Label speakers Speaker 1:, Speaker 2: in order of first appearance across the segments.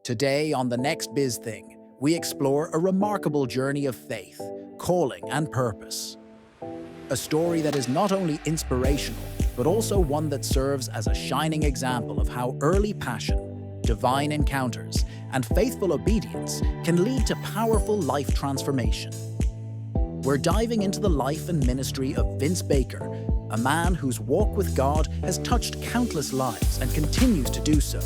Speaker 1: Today on the next Biz Thing, we explore a remarkable journey of faith, calling, and purpose. A story that is not only inspirational, but also one that serves as a shining example of how early passion, divine encounters, and faithful obedience can lead to powerful life transformation. We're diving into the life and ministry of Vince Baker, a man whose walk with God has touched countless lives and continues to do so.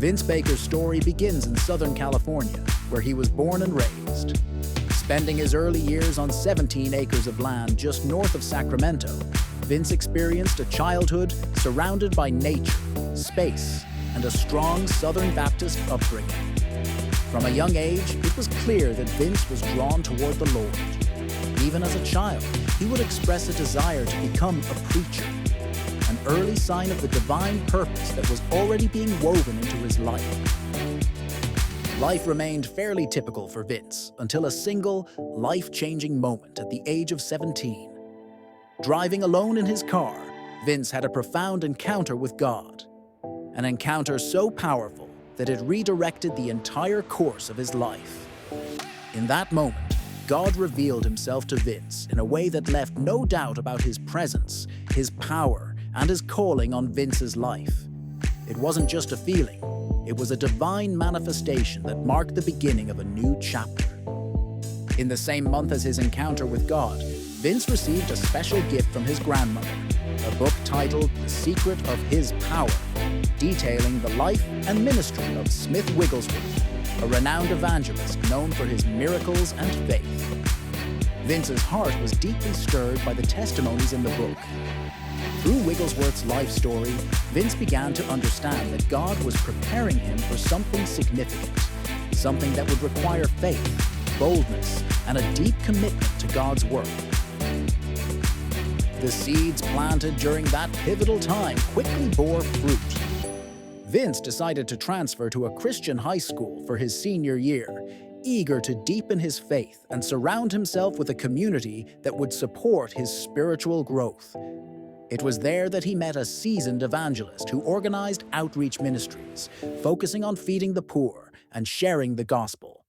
Speaker 1: Vince Baker's story begins in Southern California, where he was born and raised. Spending his early years on 17 acres of land just north of Sacramento, Vince experienced a childhood surrounded by nature, space, and a strong Southern Baptist upbringing. From a young age, it was clear that Vince was drawn toward the Lord. Even as a child, he would express a desire to become a preacher, an early sign of the divine purpose that was already being woven into his life. Life remained fairly typical for Vince until a single, life-changing moment at the age of 17. Driving alone in his car, Vince had a profound encounter with God. An encounter so powerful that it redirected the entire course of his life. In that moment, God revealed himself to Vince in a way that left no doubt about his presence, his power, and his calling on Vince's life. It wasn't just a feeling, it was a divine manifestation that marked the beginning of a new chapter. In the same month as his encounter with God, Vince received a special gift from his grandmother, a book titled The Secret of His Power, detailing the life and ministry of Smith Wigglesworth, a renowned evangelist known for his miracles and faith. Vince's heart was deeply stirred by the testimonies in the book. Through Wigglesworth's life story, Vince began to understand that God was preparing him for something significant, something that would require faith, boldness, and a deep commitment to God's work. The seeds planted during that pivotal time quickly bore fruit. Vince decided to transfer to a Christian high school for his senior year, eager to deepen his faith and surround himself with a community that would support his spiritual growth. It was there that he met a seasoned evangelist who organized outreach ministries, focusing on feeding the poor and sharing the gospel.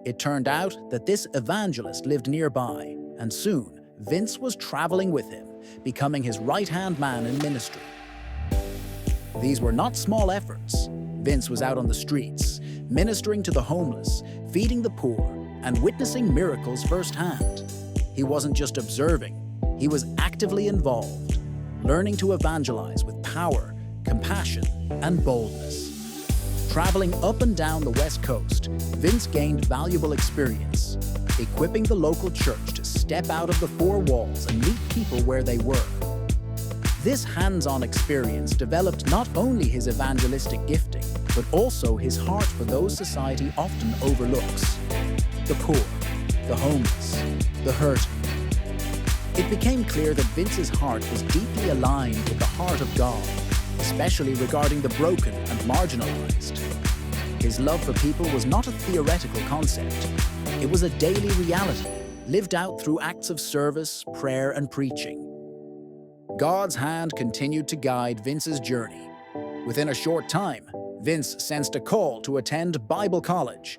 Speaker 1: It turned out that this evangelist lived nearby, and soon Vince was traveling with him, becoming his right-hand man in ministry. These were not small efforts. Vince was out on the streets, ministering to the homeless, feeding the poor, and witnessing miracles firsthand. He wasn't just observing, he was actively involved, learning to evangelize with power, compassion, and boldness. Traveling up and down the West Coast, Vince gained valuable experience, equipping the local church to step out of the four walls and meet people where they were. This hands-on experience developed not only his evangelistic gifting, but also his heart for those society often overlooks: the poor, the homeless, the hurting. It became clear that Vince's heart was deeply aligned with the heart of God, especially regarding the broken and marginalized. His love for people was not a theoretical concept. It was a daily reality, lived out through acts of service, prayer, and preaching. God's hand continued to guide Vince's journey. Within a short time, Vince sensed a call to attend Bible college.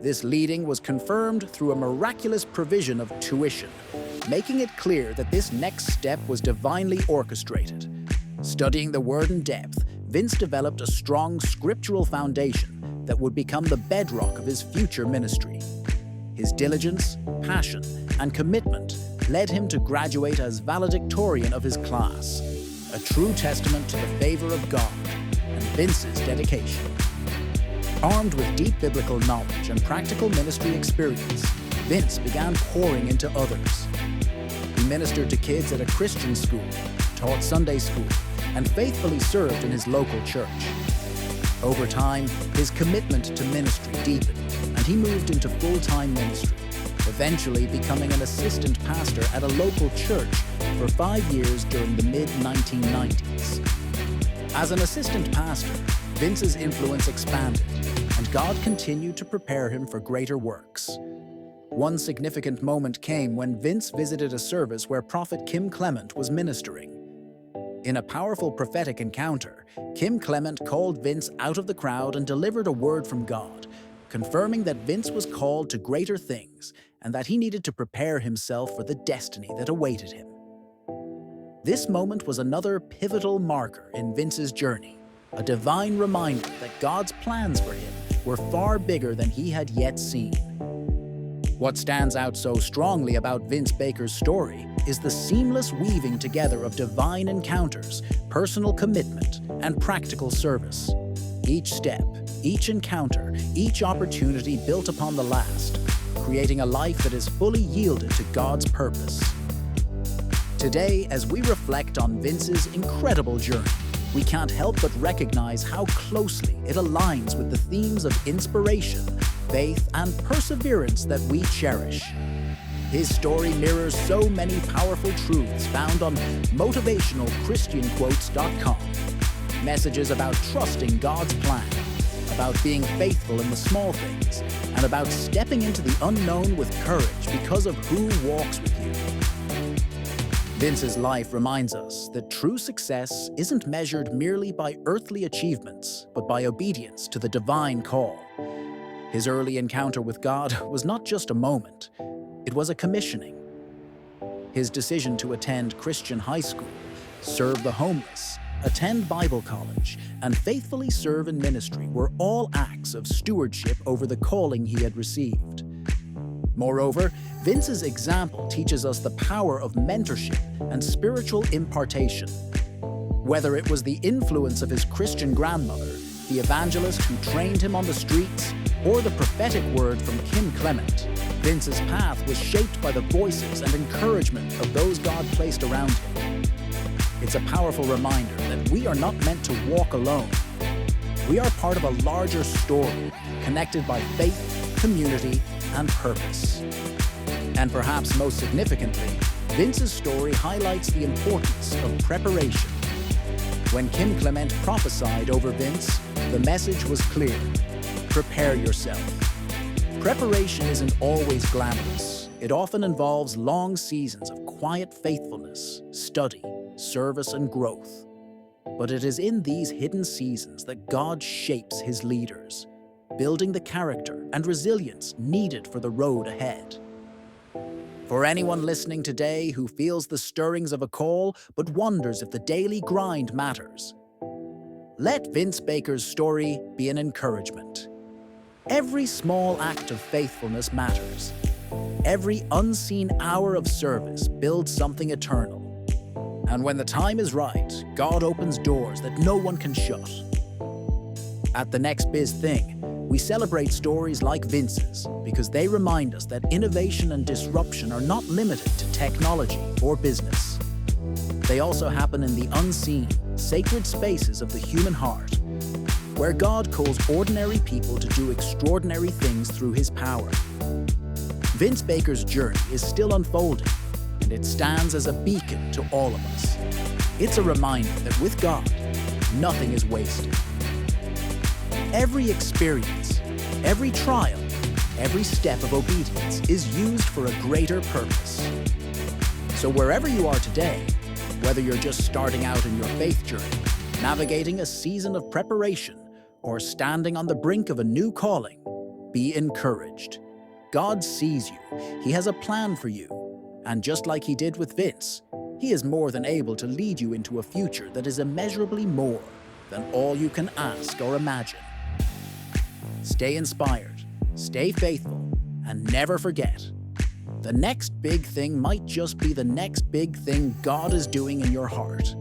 Speaker 1: This leading was confirmed through a miraculous provision of tuition, making it clear that this next step was divinely orchestrated. Studying the Word in depth, Vince developed a strong scriptural foundation that would become the bedrock of his future ministry. His diligence, passion, and commitment led him to graduate as valedictorian of his class, a true testament to the favor of God and Vince's dedication. Armed with deep biblical knowledge and practical ministry experience, Vince began pouring into others. He ministered to kids at a Christian school, taught Sunday school, and faithfully served in his local church. Over time, his commitment to ministry deepened, and he moved into full-time ministry, eventually becoming an assistant pastor at a local church for 5 years during the mid-1990s. As an assistant pastor, Vince's influence expanded, and God continued to prepare him for greater works. One significant moment came when Vince visited a service where Prophet Kim Clement was ministering. In a powerful prophetic encounter, Kim Clement called Vince out of the crowd and delivered a word from God, confirming that Vince was called to greater things and that he needed to prepare himself for the destiny that awaited him. This moment was another pivotal marker in Vince's journey, a divine reminder that God's plans for him were far bigger than he had yet seen. What stands out so strongly about Vince Baker's story is the seamless weaving together of divine encounters, personal commitment, and practical service. Each step, each encounter, each opportunity built upon the last, creating a life that is fully yielded to God's purpose. Today, as we reflect on Vince's incredible journey, we can't help but recognize how closely it aligns with the themes of inspiration, faith, and perseverance that we cherish. His story mirrors so many powerful truths found on motivationalchristianquotes.com. Messages about trusting God's plan, about being faithful in the small things, and about stepping into the unknown with courage because of who walks with you. Vince's life reminds us that true success isn't measured merely by earthly achievements, but by obedience to the divine call. His early encounter with God was not just a moment, it was a commissioning. His decision to attend Christian high school, serve the homeless, attend Bible college, and faithfully serve in ministry were all acts of stewardship over the calling he had received. Moreover, Vince's example teaches us the power of mentorship and spiritual impartation. Whether it was the influence of his Christian grandmother, the evangelist who trained him on the streets, or the prophetic word from Kim Clement, Vince's path was shaped by the voices and encouragement of those God placed around him. It's a powerful reminder that we are not meant to walk alone. We are part of a larger story, connected by faith, community, and purpose. And perhaps most significantly, Vince's story highlights the importance of preparation. When Kim Clement prophesied over Vince, the message was clear: prepare yourself. Preparation isn't always glamorous. It often involves long seasons of quiet faithfulness, study, service, and growth. But it is in these hidden seasons that God shapes his leaders, building the character and resilience needed for the road ahead. For anyone listening today who feels the stirrings of a call but wonders if the daily grind matters, let Vince Baker's story be an encouragement. Every small act of faithfulness matters. Every unseen hour of service builds something eternal. And when the time is right, God opens doors that no one can shut. At the next Biz Thing, we celebrate stories like Vince's because they remind us that innovation and disruption are not limited to technology or business. They also happen in the unseen, sacred spaces of the human heart, where God calls ordinary people to do extraordinary things through his power. Vince Baker's journey is still unfolding, and it stands as a beacon to all of us. It's a reminder that with God, nothing is wasted. Every experience, every trial, every step of obedience is used for a greater purpose. So wherever you are today, whether you're just starting out in your faith journey, navigating a season of preparation, or standing on the brink of a new calling, be encouraged. God sees you. He has a plan for you. And just like he did with Vince, he is more than able to lead you into a future that is immeasurably more than all you can ask or imagine. Stay inspired, stay faithful, and never forget, the next big thing might just be the next big thing God is doing in your heart.